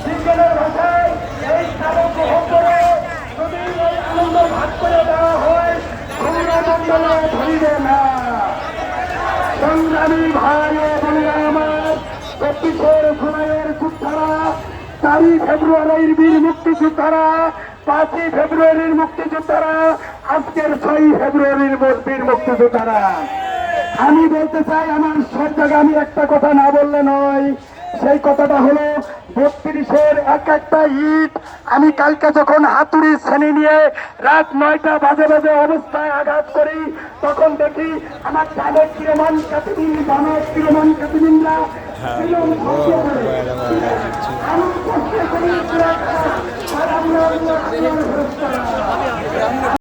বিজ্ঞানের ভাষায় এই কারণ গ্রহণ করে যদি এই আনন্দ ভাগ করে দেওয়া হয় সৌরমণ্ডলে ধরিবে না। সংগ্রামী ভাই ও বোনেরা আমার, ২৪ জুলাইয়ের যোদ্ধারা, ৪ ফেব্রুয়ারির বীর মুক্তিযোদ্ধারা, ৫ ফেব্রুয়ারির মুক্তিযোদ্ধারা, আজকের ৬ ফেব্রুয়ারির বীর মুক্তিযোদ্ধারা। আমি বলতে চাই, আমার সব জায়গায় আমি একটা কথা না বললে নয়। সেই কথাটা হলো ৩২-এর এক একটা ইট আমি কালকে যখন হাতুড়ি শ্রেণী নিয়ে রাত ৯টা বাজে বাজে অবস্থায় আঘাত করি, তখন দেখি আমার ডানের কিরমান কাতিবিন, বামের কিরমান কাতিবিনরা আমি কষ্ট করি।